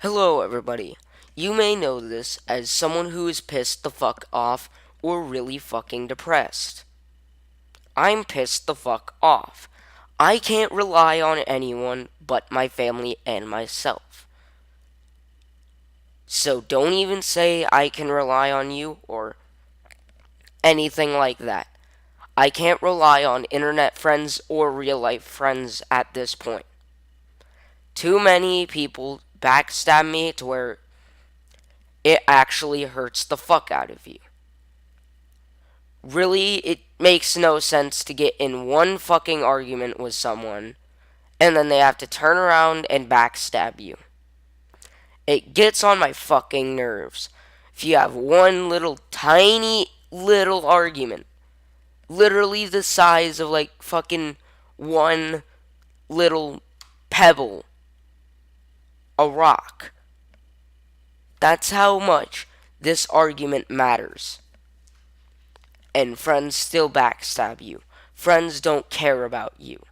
Hello, everybody. You may know this as someone who is pissed the fuck off or really fucking depressed. I'm pissed the fuck off. I can't rely on anyone but my family and myself. So don't even say I can rely on you or anything like that. I can't rely on internet friends or real life friends at this point. Too many people backstab me to where it actually hurts the fuck out of you. Really, it makes no sense to get in one fucking argument with someone and then they have to turn around and backstab you. It gets on my fucking nerves. If you have one little tiny little argument, literally the size of like fucking one little pebble, a rock, that's how much this argument matters. And friends still backstab you. Friends don't care about you.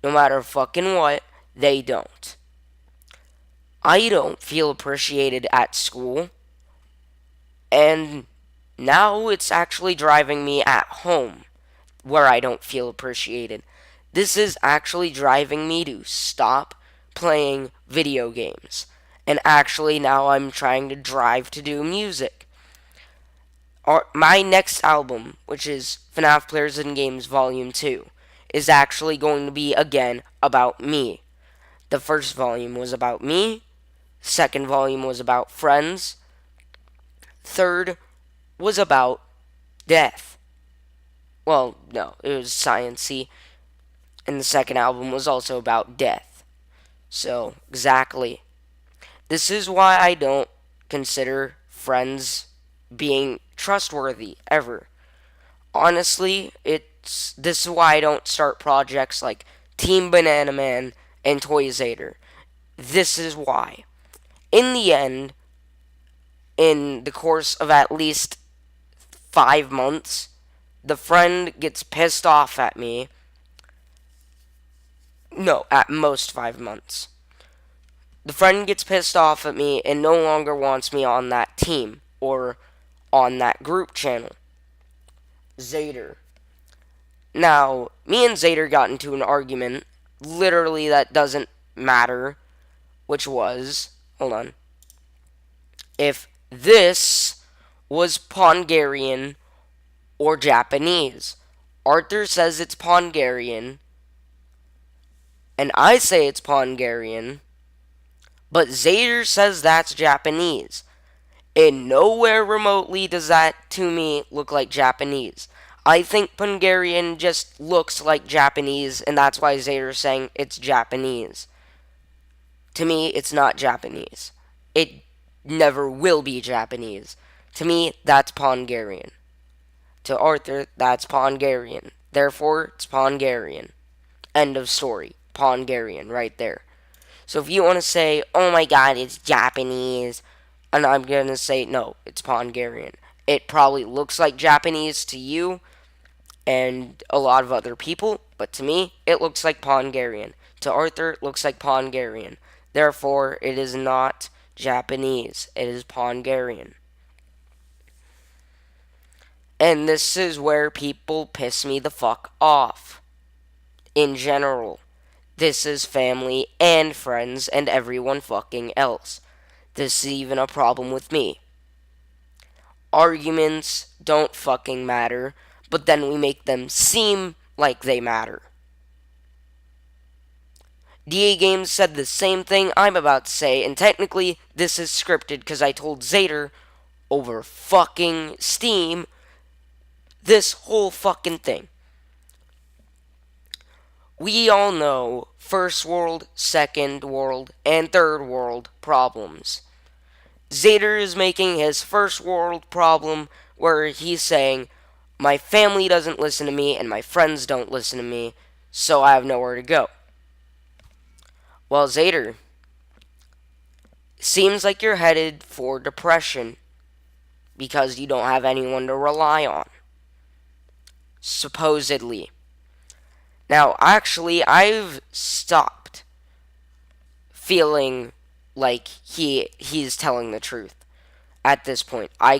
No matter fucking what, they don't. I don't feel appreciated at school, and now it's actually driving me at home where I don't feel appreciated. This is actually driving me to stop playing video games. And actually, now I'm trying to drive to do music. My next album, which is FNAF Players and Games Volume 2, is actually going to be again about me. The first volume was about me, second volume was about friends, third was about death. Well, no, it was sciency, and the second album was also about death. So, exactly. This is why I don't consider friends being trustworthy ever. Honestly, this is why I don't start projects like Team Banana Man and Toyzator. This is why. In the end, in the course of at least 5 months, the friend gets pissed off at me. No, at most 5 months. The friend gets pissed off at me and no longer wants me on that team or on that group channel. Zader. Now, me and Zader got into an argument, literally that doesn't matter, which was, hold on, if this was Pongarian or Japanese. Arthur says it's Pongarian, and I say it's Pongarian, but Zader says that's Japanese. And nowhere remotely does that, to me, look like Japanese. I think Hungarian just looks like Japanese, and that's why Zader's saying it's Japanese. To me, it's not Japanese. It never will be Japanese. To me, that's Pongarian. To Arthur, that's Pongarian. Therefore, it's Pongarian. End of story. Pongarian, right there. So if you want to say, oh my god, it's Japanese, and I'm going to say, no, it's Pongarian. It probably looks like Japanese to you and a lot of other people, but to me, it looks like Pongarian. To Arthur, it looks like Pongarian. Therefore, it is not Japanese. It is Pongarian. And this is where people piss me the fuck off. In general. This is family and friends and everyone fucking else. This is even a problem with me. Arguments don't fucking matter, but then we make them seem like they matter. DA Games said the same thing I'm about to say, and technically this is scripted because I told Zader over fucking Steam this whole fucking thing. We all know first world, second world, and third world problems. Zader is making his first world problem where he's saying, my family doesn't listen to me and my friends don't listen to me, so I have nowhere to go. Well, Zader, seems like you're headed for depression because you don't have anyone to rely on. Supposedly. Now, actually, I've stopped feeling like he's telling the truth at this point. I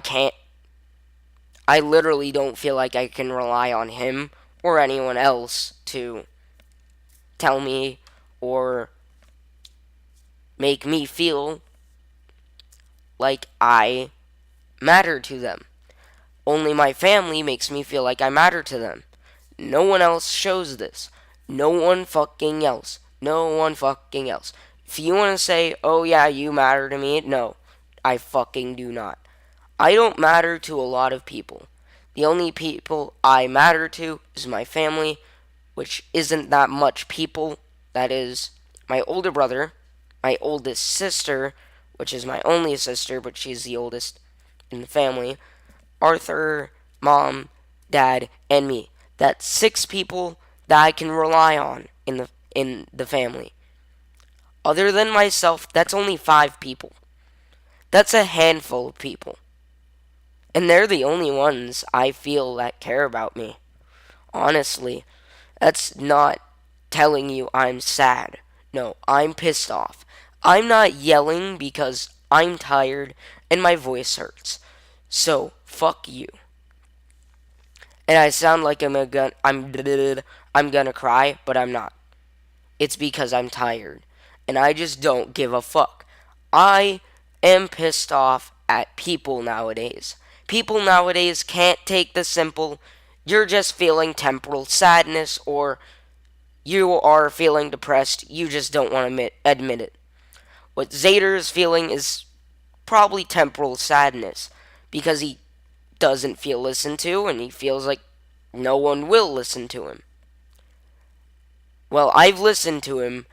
literally don't feel like I can rely on him or anyone else to tell me or make me feel like I matter to them. Only my family makes me feel like I matter to them. No one else shows this. No one fucking else. No one fucking else. If you want to say, oh yeah, you matter to me, no, I fucking do not. I don't matter to a lot of people. The only people I matter to is my family, which isn't that much people. That is my older brother, my oldest sister, which is my only sister, but she's the oldest in the family, Arthur, mom, dad, and me. That's 6 people that I can rely on in the family. Other than myself, that's only 5 people. That's a handful of people. And they're the only ones I feel that care about me. Honestly, that's not telling you I'm sad. No, I'm pissed off. I'm not yelling because I'm tired and my voice hurts. So, fuck you. And I sound like I'm gonna cry, but I'm not. It's because I'm tired. And I just don't give a fuck. I am pissed off at people nowadays. People nowadays can't take the simple, you're just feeling temporal sadness, or you are feeling depressed, you just don't want to admit it. What Zader is feeling is probably temporal sadness because he doesn't feel listened to and he feels like no one will listen to him. Well, I've listened to him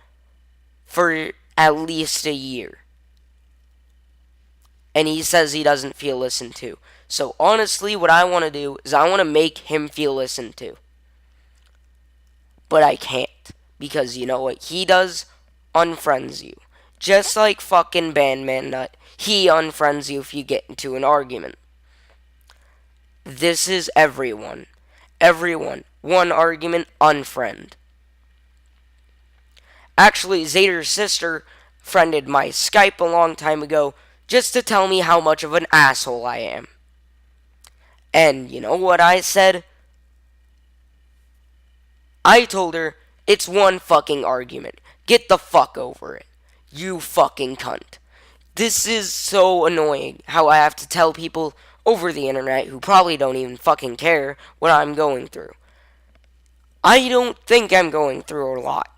for at least a year. And he says he doesn't feel listened to. So honestly, what I want to do is I want to make him feel listened to. But I can't. Because you know what he does? Unfriends you. Just like fucking Bandman Nut. He unfriends you if you get into an argument. This is everyone. Everyone. One argument, unfriend. Actually, Zader's sister friended my Skype a long time ago just to tell me how much of an asshole I am. And you know what I said? I told her, it's one fucking argument. Get the fuck over it. You fucking cunt. This is so annoying how I have to tell people over the internet who probably don't even fucking care what I'm going through. I don't think I'm going through a lot.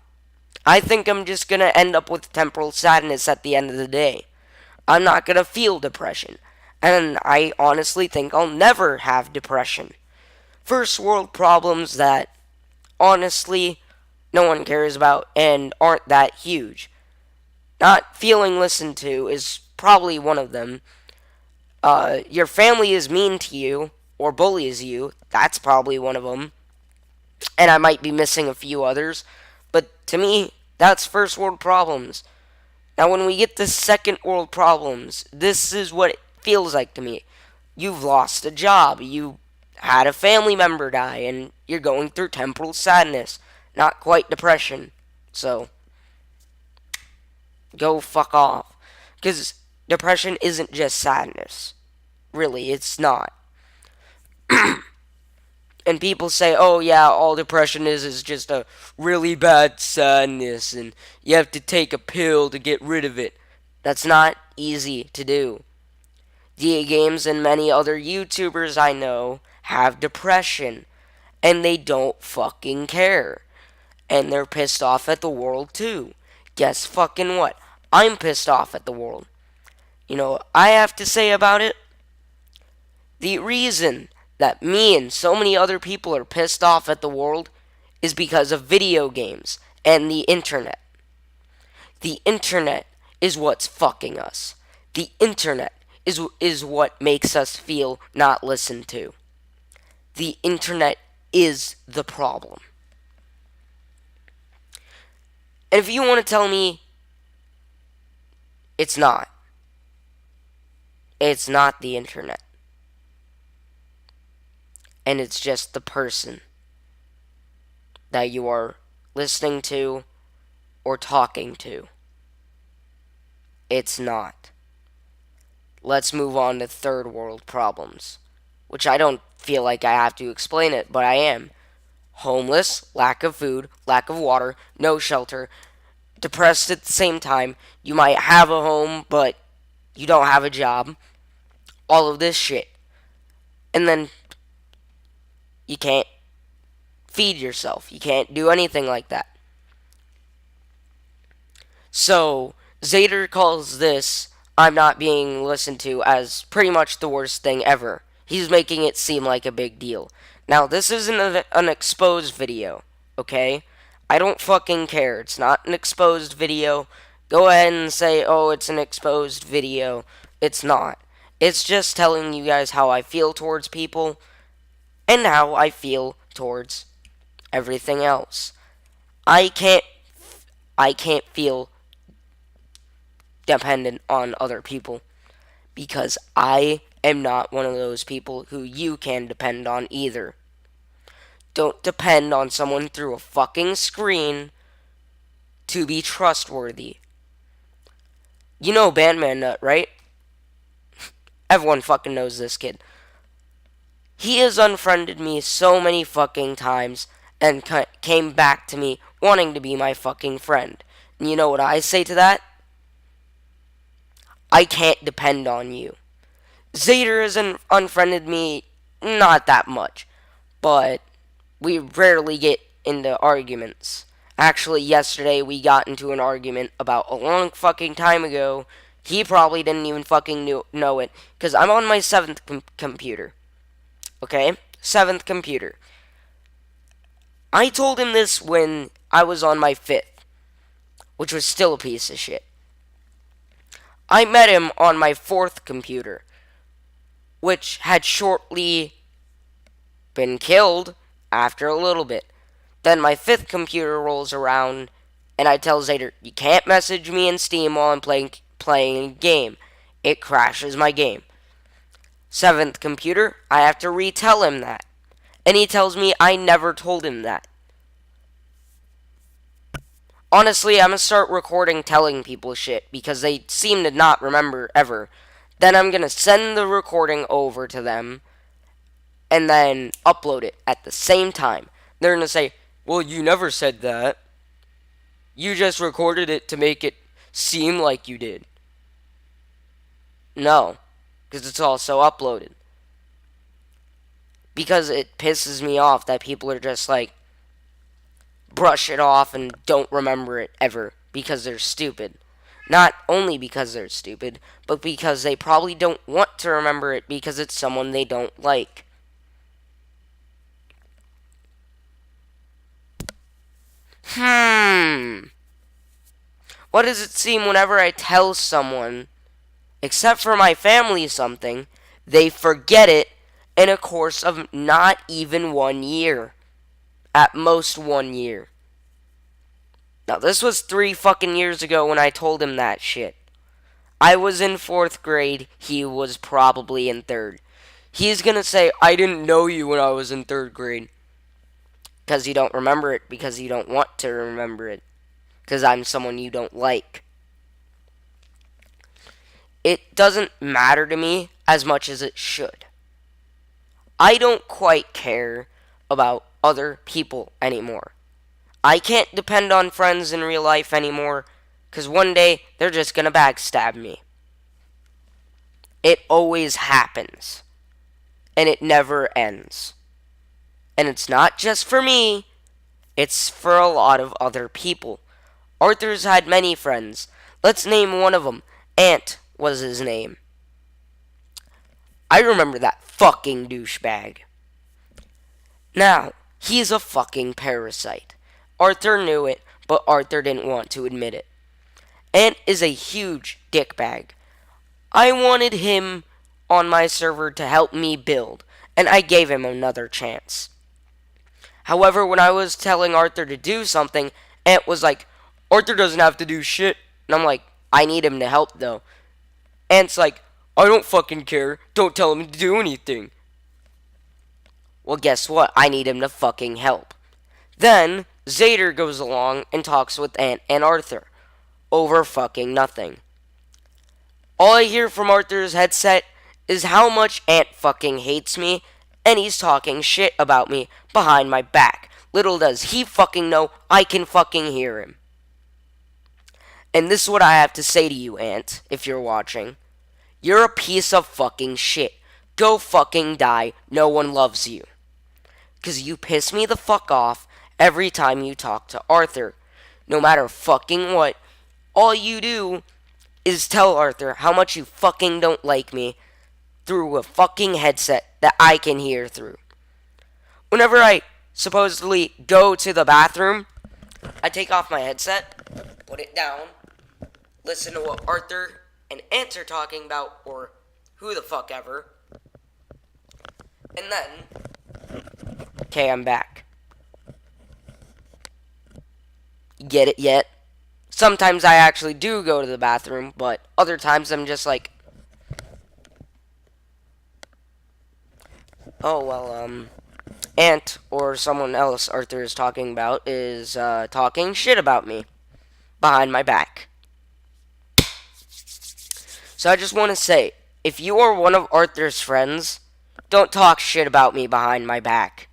I think I'm just gonna end up with temporal sadness at the end of the day. I'm not gonna feel depression. And I honestly think I'll never have depression. First world problems that, honestly, no one cares about and aren't that huge. Not feeling listened to is probably one of them. Your family is mean to you or bullies you. That's probably one of them. And I might be missing a few others. But to me, that's first world problems. Now, when we get to second world problems, this is what it feels like to me. You've lost a job. You had a family member die, and you're going through temporal sadness. Not quite depression. So, go fuck off. Because depression isn't just sadness. Really, it's not. And people say, oh yeah, all depression is just a really bad sadness, and you have to take a pill to get rid of it. That's not easy to do. DA Games and many other YouTubers I know have depression, and they don't fucking care. And they're pissed off at the world too. Guess fucking what? I'm pissed off at the world. You know what I have to say about it? The reason that me and so many other people are pissed off at the world is because of video games and the internet. The internet is what's fucking us. The internet is what makes us feel not listened to. The internet is the problem. And if you want to tell me it's not the internet. And it's just the person that you are listening to or talking to. It's not. Let's move on to third world problems, which I don't feel like I have to explain it, but I am. Homeless, lack of food, lack of water, no shelter, depressed at the same time. You might have a home, but you don't have a job. All of this shit. And then you can't feed yourself. You can't do anything like that. So, Zader calls this I'm not being listened to as pretty much the worst thing ever. He's making it seem like a big deal. Now, this isn't an exposed video, okay? I don't fucking care. It's not an exposed video. Go ahead and say, oh, it's an exposed video. It's not. It's just telling you guys how I feel towards people and how I feel towards everything else. I can't feel dependent on other people because I am not one of those people who you can depend on either. Don't depend on someone through a fucking screen to be trustworthy. You know Bandman Nut, right? Everyone fucking knows this kid. He has unfriended me so many fucking times and came back to me wanting to be my fucking friend. And you know what I say to that? I can't depend on you. Zader has unfriended me not that much, but we rarely get into arguments. Actually, yesterday we got into an argument about a long fucking time ago. He probably didn't even fucking know it, because I'm on my 7th computer. Okay? 7th computer. I told him this when I was on my 5th, which was still a piece of shit. I met him on my 4th computer, which had shortly been killed after a little bit. Then my 5th computer rolls around, and I tell Zader, you can't message me in Steam while I'm playing a game. It crashes my game. 7th computer, I have to retell him that. And he tells me I never told him that. Honestly, I'm gonna start recording telling people shit because they seem to not remember ever. Then I'm gonna send the recording over to them and then upload it at the same time. They're gonna say, well, you never said that. You just recorded it to make it seem like you did. No, because it's also uploaded. Because it pisses me off that people are just like, brush it off and don't remember it ever because they're stupid. Not only because they're stupid, but because they probably don't want to remember it because it's someone they don't like. What does it seem whenever I tell someone, except for my family, something, they forget it in a course of not even 1 year. At most 1 year. Now, this was 3 fucking years ago when I told him that shit. I was in 4th grade. He was probably in 3rd. He's gonna say, I didn't know you when I was in 3rd grade. Because you don't remember it. Because you don't want to remember it. Because I'm someone you don't like. It doesn't matter to me as much as it should. I don't quite care about other people anymore. I can't depend on friends in real life anymore, because one day they're just gonna backstab me. It always happens. And it never ends. And it's not just for me, it's for a lot of other people. Arthur's had many friends. Let's name one of them. Ant was his name. I remember that fucking douchebag. Now, he's a fucking parasite. Arthur knew it, but Arthur didn't want to admit it. Ant is a huge dickbag. I wanted him on my server to help me build, and I gave him another chance. However, when I was telling Arthur to do something, Ant was like, Arthur doesn't have to do shit. And I'm like, I need him to help though. Ant's like, I don't fucking care. Don't tell him to do anything. Well, guess what? I need him to fucking help. Then, Zader goes along and talks with Ant and Arthur. Over fucking nothing. All I hear from Arthur's headset is how much Ant fucking hates me, and he's talking shit about me behind my back. Little does he fucking know I can fucking hear him. And this is what I have to say to you, Ant, if you're watching. You're a piece of fucking shit. Go fucking die. No one loves you. 'Cause you piss me the fuck off every time you talk to Arthur. No matter fucking what, all you do is tell Arthur how much you fucking don't like me through a fucking headset that I can hear through. Whenever I supposedly go to the bathroom, I take off my headset, put it down, listen to what Arthur and Ant are talking about, or who the fuck ever, and then, okay, I'm back. Get it yet? Sometimes I actually do go to the bathroom, but other times I'm just like, oh, well, Ant or someone else Arthur is talking about is talking shit about me behind my back. So I just want to say, if you are one of Arthur's friends, don't talk shit about me behind my back.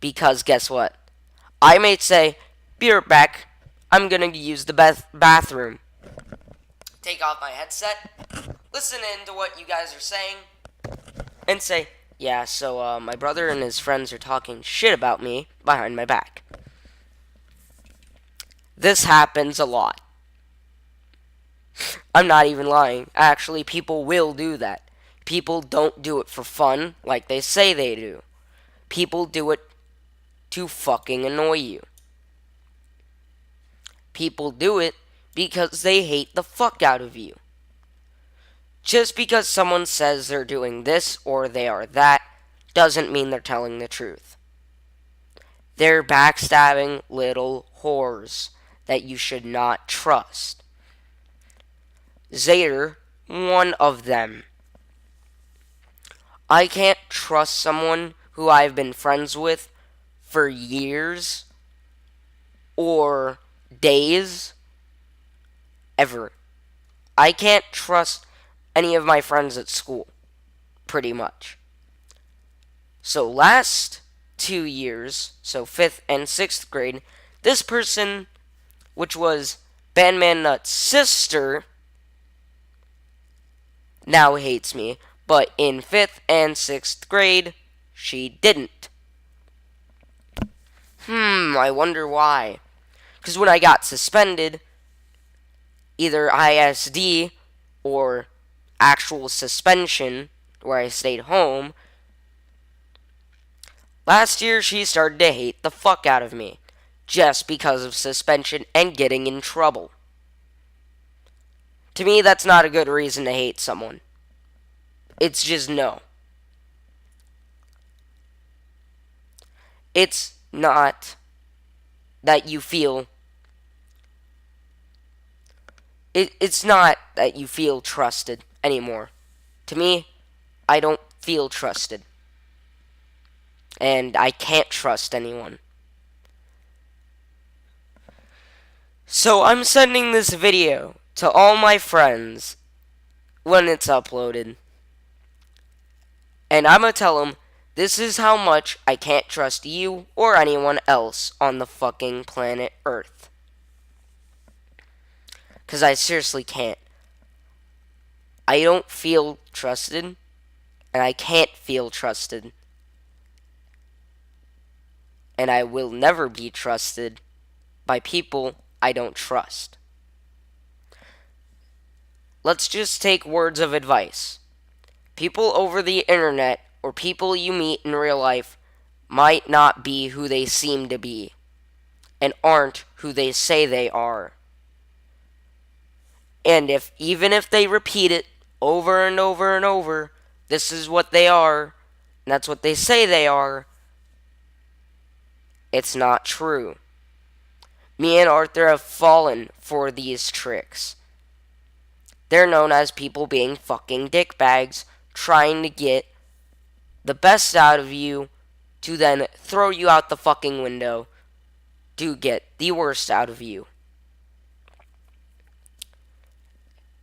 Because guess what? I may say, be right back, I'm gonna use the bathroom. Take off my headset, listen in to what you guys are saying, and say, yeah, so my brother and his friends are talking shit about me behind my back. This happens a lot. I'm not even lying. Actually, people will do that. People don't do it for fun like they say they do. People do it to fucking annoy you. People do it because they hate the fuck out of you. Just because someone says they're doing this or they are that doesn't mean they're telling the truth. They're backstabbing little whores that you should not trust. Zader, one of them. I can't trust someone who I've been friends with for years or days ever. I can't trust any of my friends at school, pretty much. So last 2 years, so 5th and 6th grade, this person, which was Bandman Nut's sister, now hates me, but in 5th and 6th grade, she didn't. I wonder why. Because when I got suspended, either ISD or actual suspension, where I stayed home, last year she started to hate the fuck out of me, just because of suspension and getting in trouble. To me, that's not a good reason to hate someone. It's just no. It's not that you feel... It's not that you feel trusted anymore. To me, I don't feel trusted. And I can't trust anyone. So I'm sending this video to all my friends when it's uploaded. And I'm gonna tell them, this is how much I can't trust you or anyone else on the fucking planet Earth. Because I seriously can't. I don't feel trusted, and I can't feel trusted. And I will never be trusted by people I don't trust. Let's just take words of advice. People over the internet or people you meet in real life might not be who they seem to be and aren't who they say they are. And even if they repeat it over and over and over, this is what they are, and that's what they say they are, it's not true. Me and Arthur have fallen for these tricks. They're known as people being fucking dickbags, trying to get the best out of you to then throw you out the fucking window to get the worst out of you.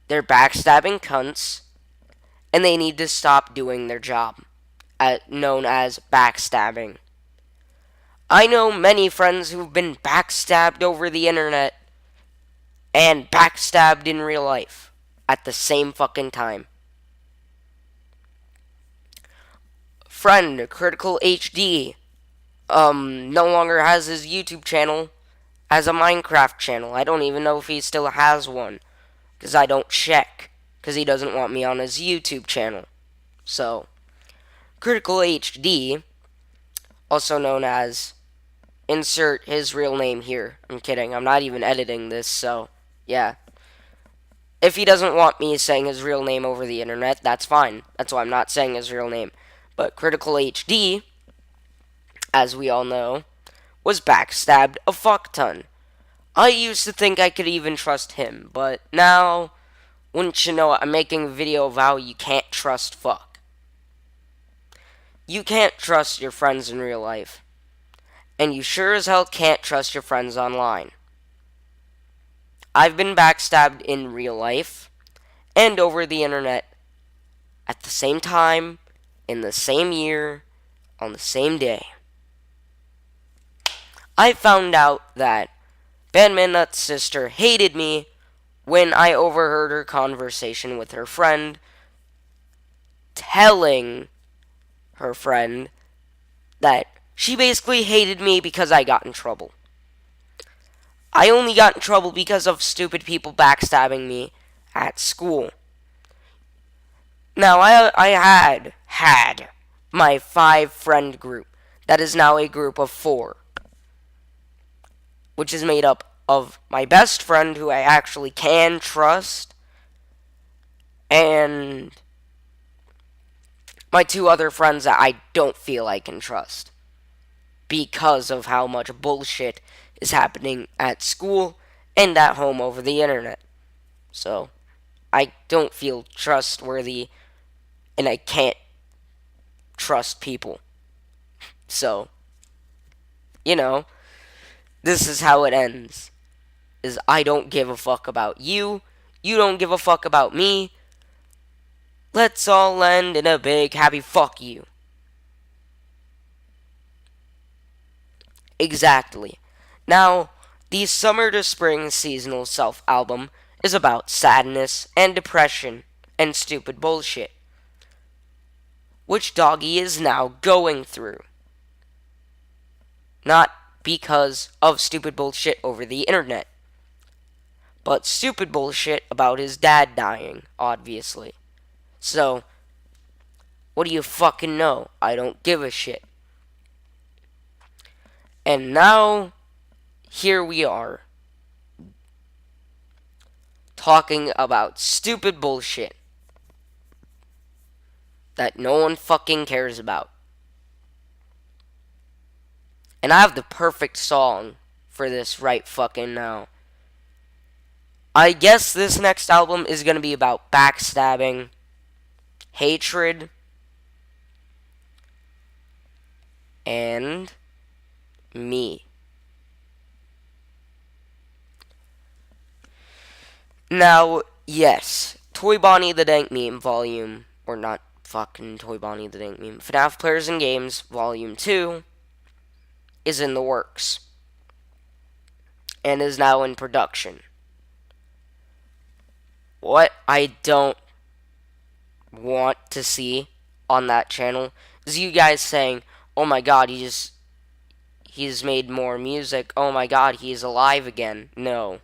They're backstabbing cunts, and they need to stop doing their job, known as backstabbing. I know many friends who've been backstabbed over the internet and backstabbed in real life at the same fucking time. Friend Critical HD no longer has his YouTube channel as a Minecraft channel. I don't even know if he still has one, because I don't check, because he doesn't want me on his YouTube channel. So, Critical HD, also known as, insert his real name here. I'm kidding, I'm not even editing this, so, yeah. If he doesn't want me saying his real name over the internet, that's fine. That's why I'm not saying his real name. But Critical HD, as we all know, was backstabbed a fuck ton. I used to think I could even trust him, but now, wouldn't you know it, I'm making a video of how you can't trust fuck. You can't trust your friends in real life. And you sure as hell can't trust your friends online. I've been backstabbed in real life and over the internet at the same time, in the same year, on the same day. I found out that Bandmanut's sister hated me when I overheard her conversation with her friend, telling her friend that she basically hated me because I got in trouble. I only got in trouble because of stupid people backstabbing me at school. Now, I had my 5-friend group. That is now a group of 4. Which is made up of my best friend, who I actually can trust, and my 2 other friends that I don't feel I can trust, because of how much bullshit is happening at school and at home over the internet. So, I don't feel trustworthy, and I can't trust people. So, you know, this is how it ends. Is I don't give a fuck about you. You don't give a fuck about me. Let's all end in a big happy fuck you. Exactly. Now, the Summer to Spring Seasonal Self album is about sadness and depression and stupid bullshit, which Doggy is now going through. Not because of stupid bullshit over the internet, but stupid bullshit about his dad dying, obviously. So, what do you fucking know? I don't give a shit. And now, here we are, talking about stupid bullshit that no one fucking cares about. And I have the perfect song for this right fucking now. I guess this next album is gonna be about backstabbing, hatred, and me. Now, yes, Toy Bonnie the Dank Meme Volume, or not fucking Toy Bonnie the Dank Meme, FNAF Players and Games Volume 2 is in the works and is now in production. What I don't want to see on that channel is you guys saying, oh my god, he's made more music, oh my god, he's alive again. No.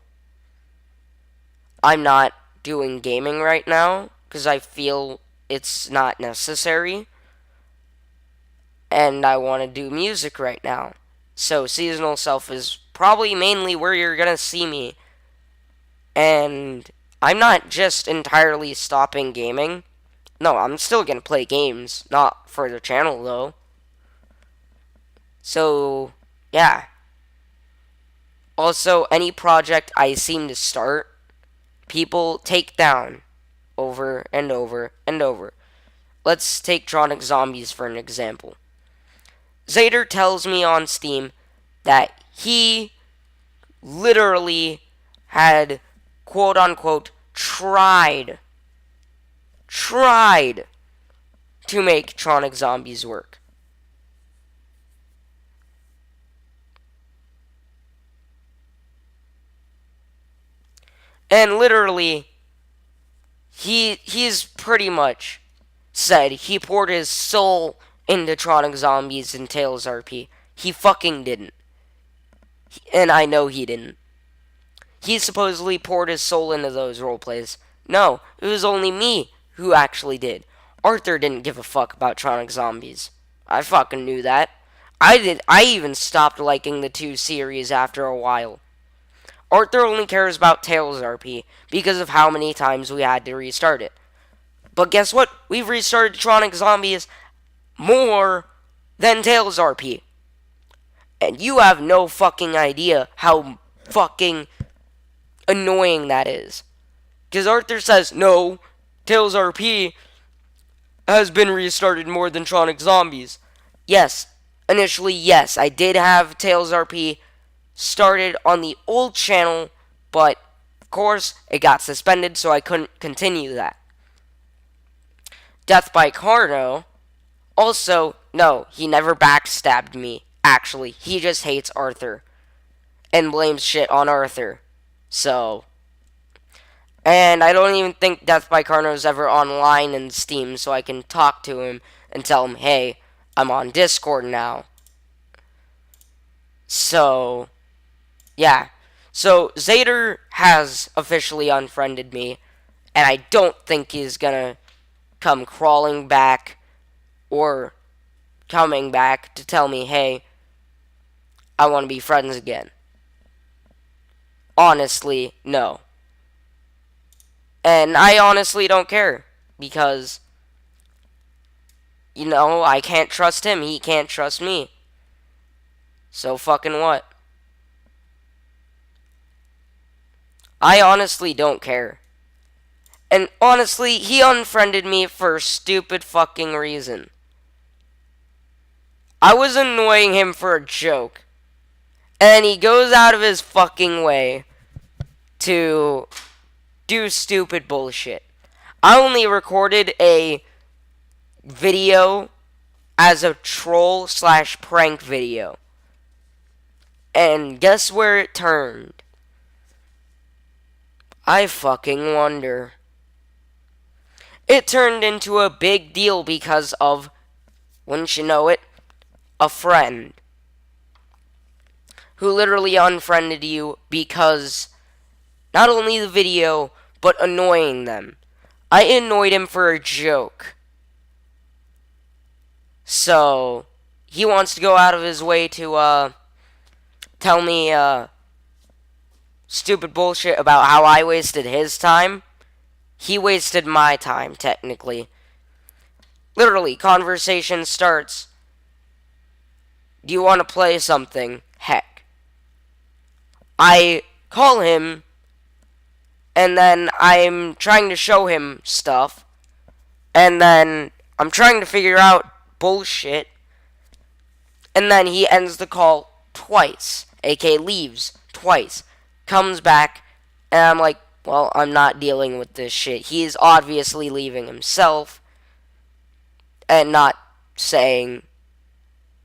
I'm not doing gaming right now because I feel it's not necessary, and I want to do music right now. So Seasonal Self is probably mainly where you're gonna see me. And I'm not just entirely stopping gaming. No, I'm still gonna play games, not for the channel though. So, yeah. Also, any project I seem to start, people take down over and over and over. Let's take Tronic Zombies for an example. Zader tells me on Steam that he literally had quote-unquote tried to make Tronic Zombies work. And literally, he's pretty much said he poured his soul into Tronic Zombies and Tails RP. He fucking didn't. And I know he didn't. He supposedly poured his soul into those roleplays. No, it was only me who actually did. Arthur didn't give a fuck about Tronic Zombies. I fucking knew that. I even stopped liking the two series after a while. Arthur only cares about Tails RP because of how many times we had to restart it. But guess what? We've restarted Tronic Zombies more than Tails RP. And you have no fucking idea how fucking annoying that is. Because Arthur says, no, Tails RP has been restarted more than Tronic Zombies. Yes, initially, yes, I did have Tails RP started on the old channel, but of course, it got suspended, so I couldn't continue that. Death by Carno, also, no, he never backstabbed me, actually. He just hates Arthur and blames shit on Arthur. So, and I don't even think Death by Carno's ever online in Steam, so I can talk to him and tell him, hey, I'm on Discord now. So, yeah. So, Zader has officially unfriended me, and I don't think he's gonna come crawling back or coming back to tell me, hey, I want to be friends again. Honestly, no. And I honestly don't care, because, you know, I can't trust him, he can't trust me. So fucking what? I honestly don't care. And honestly, he unfriended me for a stupid fucking reason. I was annoying him for a joke. And he goes out of his fucking way to do stupid bullshit. I only recorded a video as a troll / prank video. And guess where it turned? I fucking wonder. It turned into a big deal because of, wouldn't you know it, a friend who literally unfriended you because not only the video, but annoying them. I annoyed him for a joke. So, he wants to go out of his way to, tell me, stupid bullshit about how I wasted his time. He wasted my time, technically. Literally, conversation starts. Do you want to play something? Heck. I call him, and then I'm trying to show him stuff, and then I'm trying to figure out bullshit, and then he ends the call twice, aka leaves twice, comes back, and I'm like, well, I'm not dealing with this shit. He's obviously leaving himself, and not saying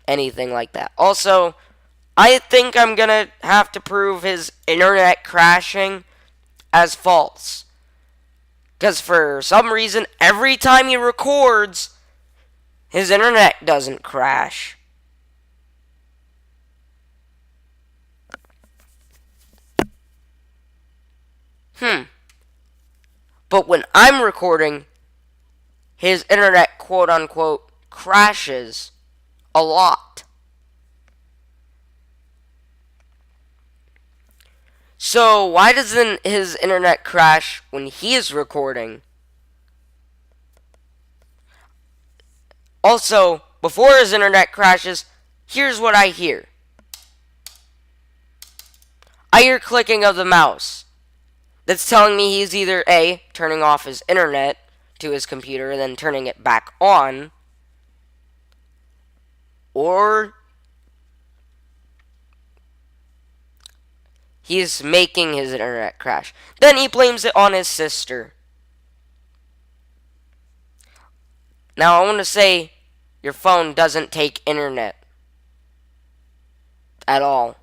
anything like that. Also, I think I'm gonna have to prove his internet crashing as false. Because for some reason, every time he records, his internet doesn't crash. But when I'm recording, his internet quote-unquote crashes a lot. So why doesn't his internet crash when he is recording? Also, before his internet crashes, here's what I hear. I hear clicking of the mouse. That's telling me he's either A, turning off his internet to his computer and then turning it back on, or He's making his internet crash. Then he blames it on his sister. Now I want to say your phone doesn't take internet at all.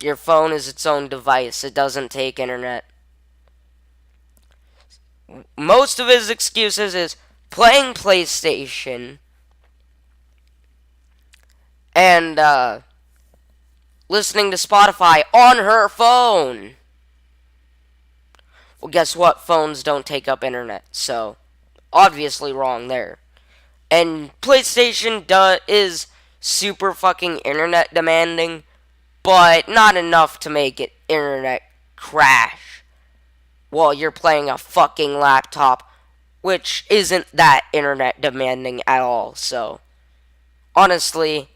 Your phone is its own device. It doesn't take internet. Most of his excuses is playing PlayStation and listening to Spotify on her phone. Well, guess what? Phones don't take up internet, so obviously wrong there. And PlayStation is super fucking internet demanding, but not enough to make it internet crash while you're playing a fucking laptop, which isn't that internet demanding at all. So, honestly,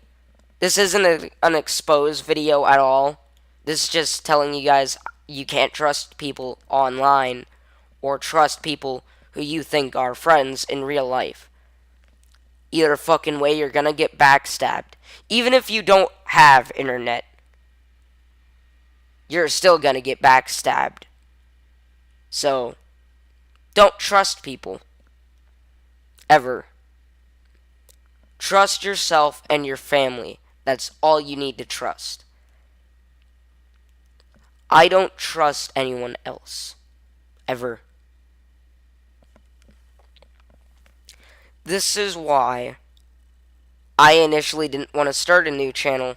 this isn't an exposed video at all. This is just telling you guys you can't trust people online or trust people who you think are friends in real life. Either fucking way, you're gonna get backstabbed. Even if you don't have internet, you're still gonna get backstabbed. So, don't trust people. Ever. Trust yourself and your family. That's all you need to trust. I don't trust anyone else. Ever. This is why I initially didn't want to start a new channel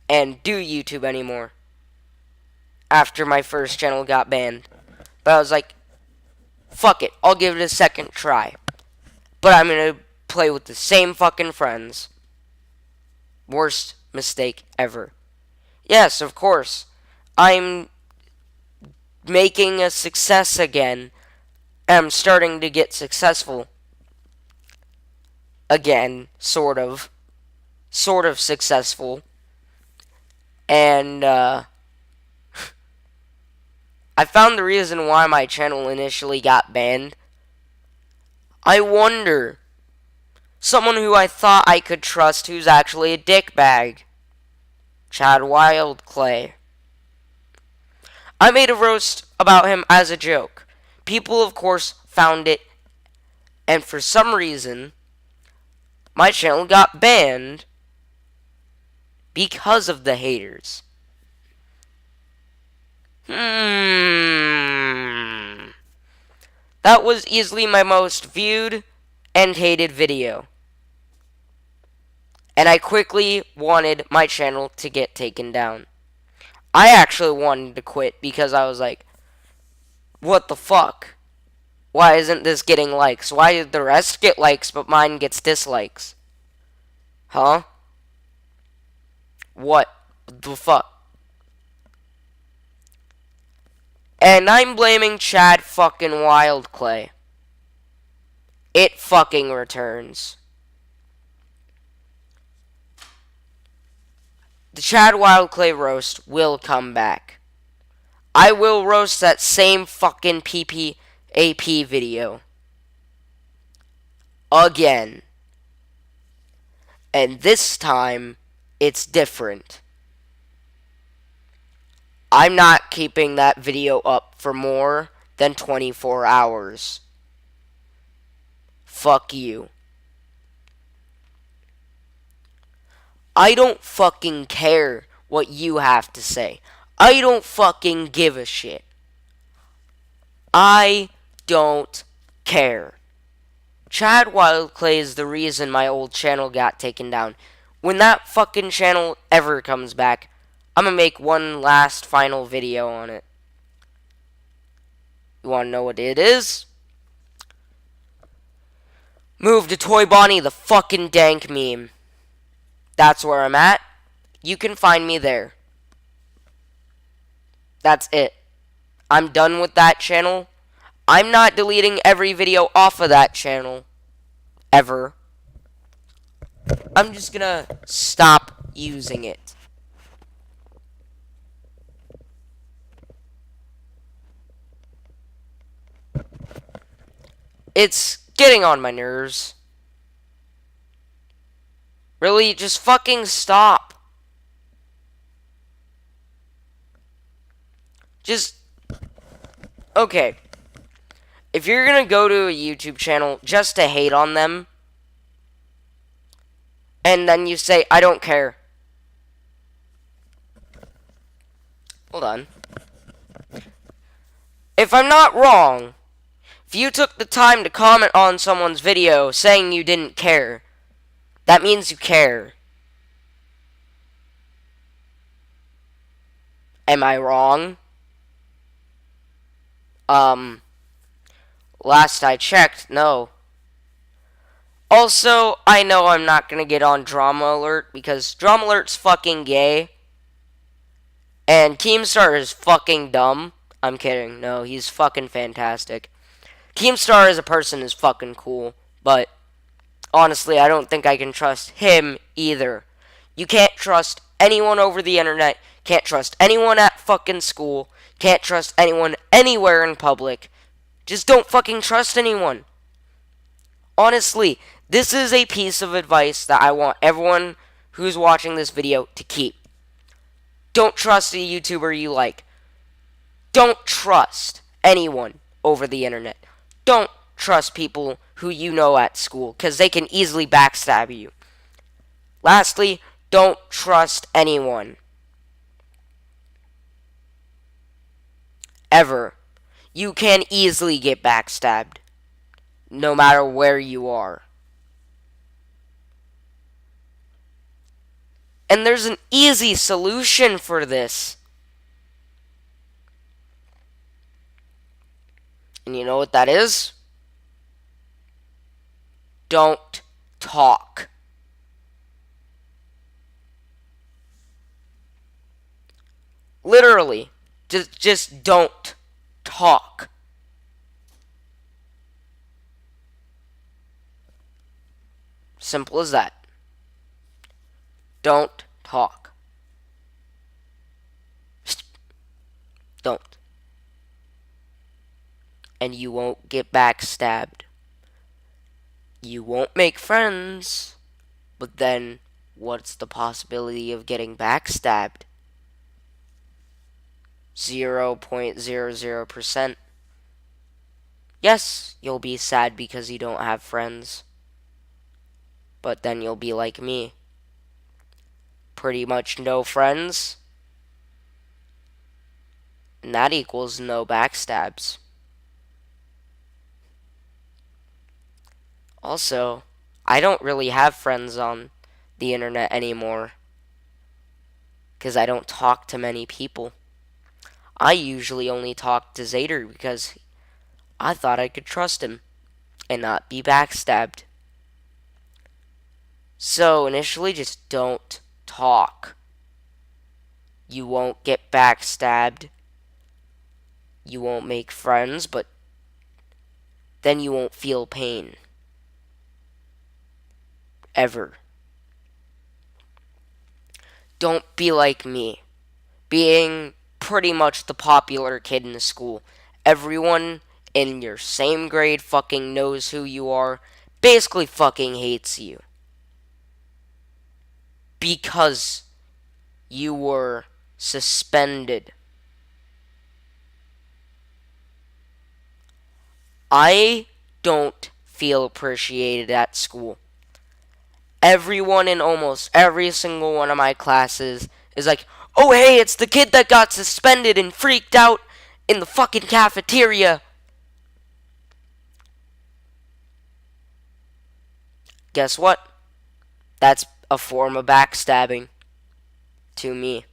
and do YouTube anymore after my first channel got banned. But I was like, fuck it, I'll give it a second try. But I'm gonna play with the same fucking friends. Worst mistake ever. Yes, of course, I'm making a success again. I'm starting to get successful again, sort of successful. And I found the reason why my channel initially got banned. I wonder, someone who I thought I could trust who's actually a dickbag. Chad Wildclay. I made a roast about him as a joke. People, of course, found it, and for some reason, my channel got banned because of the haters. That was easily my most viewed and hated video. And I quickly wanted my channel to get taken down. I actually wanted to quit because I was like, what the fuck? Why isn't this getting likes? Why did the rest get likes but mine gets dislikes? Huh? What the fuck? And I'm blaming Chad fucking Wildclay. It fucking returns. The Chad Wildclay roast will come back. I will roast that same fucking PPAP video. Again. And this time, it's different. I'm not keeping that video up for more than 24 hours. Fuck you. I don't fucking care what you have to say. I don't fucking give a shit. I don't care. Chad Wildclay is the reason my old channel got taken down. When that fucking channel ever comes back, I'm gonna make one last final video on it. You wanna know what it is? Move to Toy Bonnie, the fucking dank meme. That's where I'm at. You can find me there. That's it. I'm done with that channel. I'm not deleting every video off of that channel. Ever. I'm just gonna stop using it. It's getting on my nerves. Really, just fucking stop. Just, okay. If you're gonna go to a YouTube channel just to hate on them, and then you say, I don't care. Hold on. If I'm not wrong, if you took the time to comment on someone's video saying you didn't care, that means you care. Am I wrong? Last I checked, no. Also, I know I'm not gonna get on Drama Alert because Drama Alert's fucking gay. And Keemstar is fucking dumb. I'm kidding. No, he's fucking fantastic. Keemstar as a person is fucking cool. But honestly, I don't think I can trust him either. You can't trust anyone over the internet. Can't trust anyone at fucking school. Can't trust anyone anywhere in public. Just don't fucking trust anyone. Honestly, this is a piece of advice that I want everyone who's watching this video to keep. Don't trust a YouTuber you like. Don't trust anyone over the internet. Don't trust people who you know at school, because they can easily backstab you. Lastly, don't trust anyone. Ever. You can easily get backstabbed, no matter where you are. And there's an easy solution for this. And you know what that is? Don't talk. Literally, just don't talk. Simple as that. Don't talk. Don't. And you won't get backstabbed. You won't make friends, but then what's the possibility of getting backstabbed? 0.00%. Yes, you'll be sad because you don't have friends. But then you'll be like me. Pretty much no friends. And that equals no backstabs. Also, I don't really have friends on the internet anymore. Because I don't talk to many people. I usually only talk to Zader because I thought I could trust him and not be backstabbed. So initially, just don't talk. You won't get backstabbed. You won't make friends, but then you won't feel pain. Ever. Don't be like me. Being pretty much the popular kid in the school. Everyone in your same grade fucking knows who you are. Basically fucking hates you. Because you were suspended. I don't feel appreciated at school. Everyone in almost every single one of my classes is like, oh hey, it's the kid that got suspended and freaked out in the fucking cafeteria. Guess what? That's a form of backstabbing to me.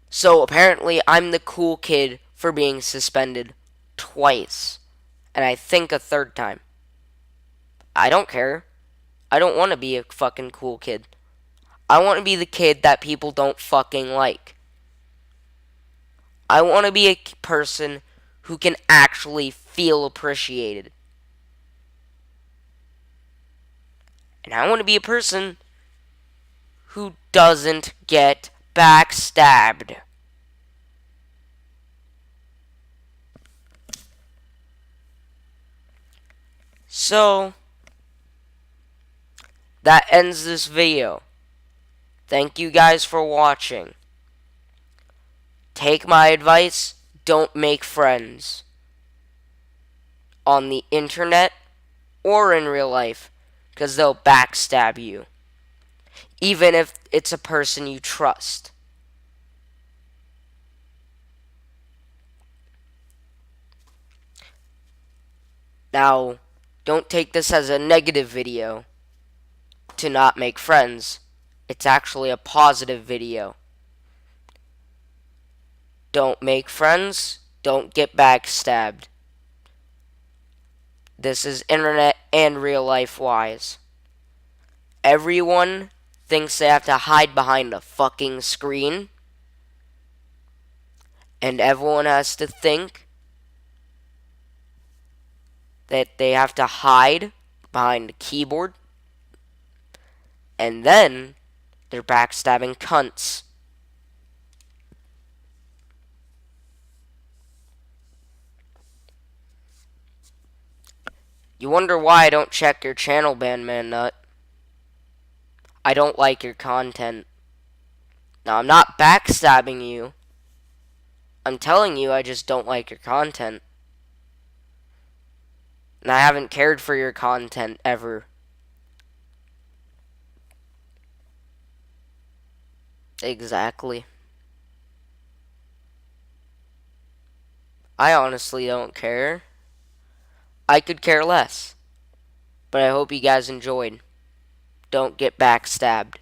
So apparently I'm the cool kid for being suspended twice. And I think a third time. I don't care. I don't want to be a fucking cool kid. I want to be the kid that people don't fucking like. I want to be a person who can actually feel appreciated. And I want to be a person who doesn't get backstabbed. So, that ends this video. Thank you guys for watching. Take my advice, don't make friends on the internet or in real life, because they'll backstab you, even if it's a person you trust. Now, don't take this as a negative video to not make friends. It's actually a positive video. Don't make friends, don't get backstabbed. This is internet and real life wise. Everyone thinks they have to hide behind a fucking screen, and everyone has to think that they have to hide behind a keyboard, and then they're backstabbing cunts. You wonder why I don't check your channel, Bandman Nut. I don't like your content. Now, I'm not backstabbing you. I'm telling you I just don't like your content. And I haven't cared for your content ever. Exactly. I honestly don't care. I could care less. But I hope you guys enjoyed. Don't get backstabbed.